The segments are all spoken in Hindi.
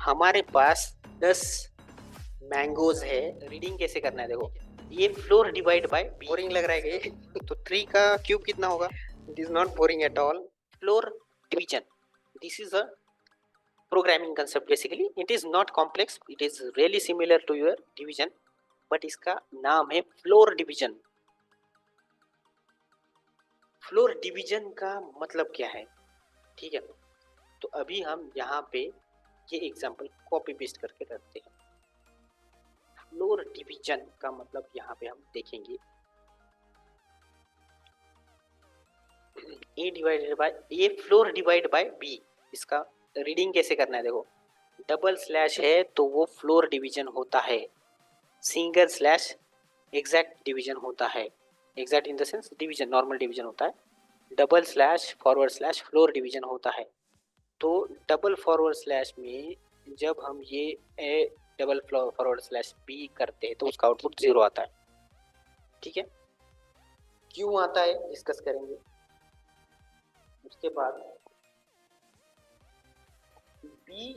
हमारे पास 10 मैंगोज है। रीडिंग कैसे करना है देखो, ये फ्लोर डिवाइड बाय बोरिंग लग रहा है कि तो 3 का क्यूब कितना होगा? It is not boring at all. Floor division, this is a programming concept. Basically it is not complex, it is really similar to your division, but इसका नाम है फ्लोर डिवीजन। फ्लोर डिवीजन का मतलब क्या है? ठीक है, तो अभी हम यहाँ पे ये एग्जांपल कॉपी पेस्ट करके रखते हैं। फ्लोर डिवीजन का मतलब यहाँ पे हम देखेंगे A divided by A floor divide by B. इसका रीडिंग कैसे करना है देखो, डबल स्लैश है तो वो फ्लोर डिवीजन होता है, सिंगल स्लैश एग्जैक्ट डिवीजन होता है। Exact in the sense division, normal division होता है। Double slash forward slash floor division होता है। तो डबल फॉरवर्ड स्लैश में जब हम ये A double forward slash B करते हैं तो उसका आउटपुट 0 आता है। ठीक है, क्यों आता है डिस्कस करेंगे। उसके बाद बी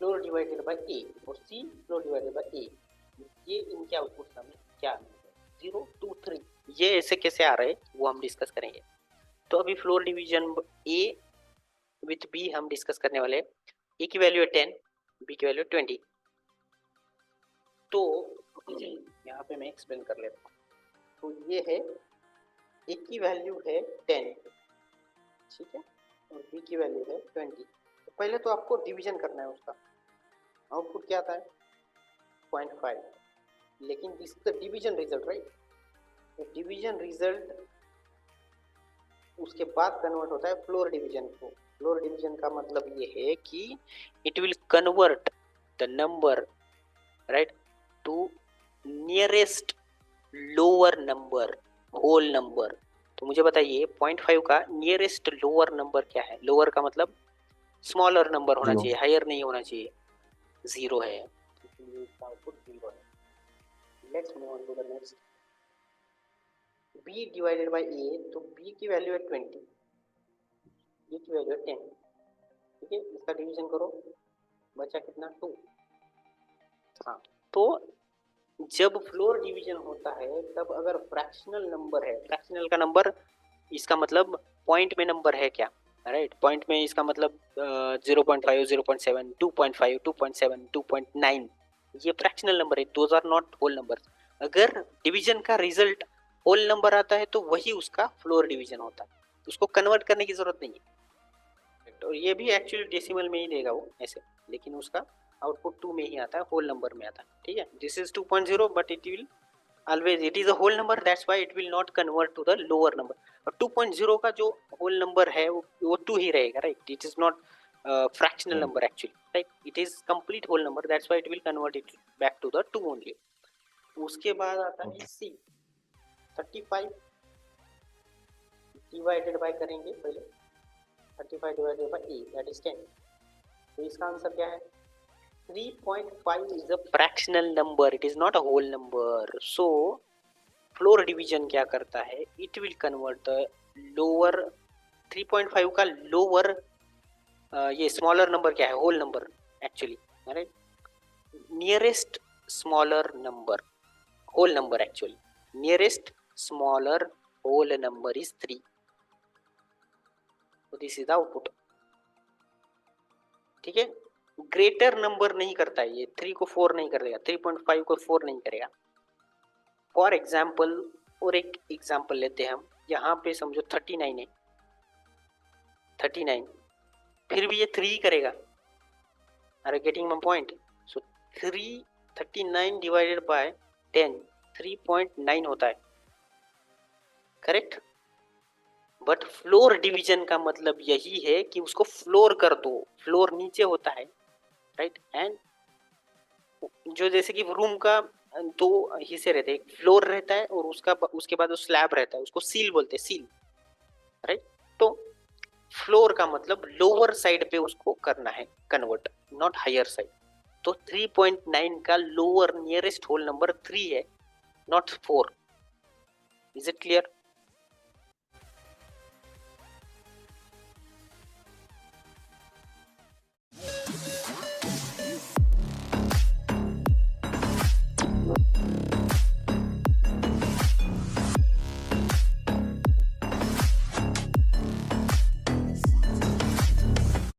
फ्लोर डिवाइडेड बाय ए और सी फ्लोर डिवाइडेड बाय ए, ये इनके आउटपुट में क्या है? 0 2 3। ये ऐसे कैसे आ रहे हैं वो हम डिस्कस करेंगे। तो अभी floor division A with B हम डिस्कस करने वाले हैं। ए की वैल्यू है 10, बी की वैल्यू 20। तो यहाँ पे मैं एक्सप्लेन कर लेता हूँ। तो ये है, ए की वैल्यू है 10, ठीक है, और बी की वैल्यू है 20। तो पहले तो आपको डिवीजन करना है, उसका आउटपुट क्या आता है? 0.5। लेकिन this is the division result, right? तो डिवीजन रिजल्ट उसके बाद कन्वर्ट होता है फ्लोर डिवीजन को। फ्लोर डिवीजन का मतलब ये है कि it will convert the number, right, to nearest lower number, whole number. तो मुझे बताइए 0.5 का नियरेस्ट लोअर नंबर क्या है? लोअर का मतलब स्मॉलर नंबर होना चाहिए, हायर नहीं होना चाहिए। 0 है, आउटपुट 0 है। Let's move on to the next. b divided by a, तो b की वैल्यू है 20, b की वैल्यू है 10। ठीक है, इसका डिवीजन करो, बचा कितना? 2। हाँ, तो जब फ्लोर डिवीजन होता है तब अगर फ्रैक्शनल नंबर है, फ्रैक्शनल का नंबर इसका मतलब पॉइंट में नंबर है क्या, राइट? पॉइंट में इसका मतलब 0.5 0.7 2.5 2.7 2.9, ये फ्रैक्शनल नंबर है, those are not whole number. अगर डिवीजन का रिजल्ट होल नंबर आता है तो वही उसका फ्लोर डिवीजन होता है, उसको कन्वर्ट करने की जरूरत नहीं है। और ये भी एक्चुअली डेसिमल में ही देगा वो ऐसे, लेकिन उसका आउटपुट 2 में ही आता है, होल नंबर में आता है। ठीक है, this is 2.0 but it will always it is a whole number, that's why it will not convert to the lower number। और 2.0 का जो whole number है वो 2 ही रहेगा, right? It is not fractional number actually, right? It is complete whole number, that's why it will convert it back to the 2 only। उसके बाद आता है C, 35 डिवाइडेड बाय करेंगे पहले, 35 divided by A that is 10। तो इसका आंसर क्या है? 3.5 is a fractional number, it is not a whole number। So floor division क्या करता है? It will convert the lower 3.5 का लोअर, ये स्मॉलर नंबर क्या है? Whole number actually, right? Nearest smaller number, whole number actually, nearest smaller whole number is 3। तो दिस इज द आउटपुट। ठीक है, ग्रेटर नंबर नहीं करता है ये, 3 को 4 नहीं करेगा, 3.5 को 4 नहीं करेगा। फॉर एग्जाम्पल, और एक एग्जाम्पल लेते हैं हम, यहाँ पे समझो 39 है, 39, फिर भी ये 3 करेगा। Are getting my point? So 39 divided by 10 3.9 होता है, करेक्ट? बट फ्लोर डिवीजन का मतलब यही है कि उसको फ्लोर कर दो, फ्लोर नीचे होता है, राइट? एंड जो जैसे कि रूम का 2 हिस्से रहते हैं, एक फ्लोर रहता है और उसके बाद स्लैब रहता है, उसको सील बोलते हैं, सील, राइट? तो फ्लोर का मतलब लोअर साइड पे उसको करना है कन्वर्ट, नॉट हायर साइड। तो 3.9 का लोअर नियरेस्ट होल नंबर 3 है, नॉट 4। Is it clear?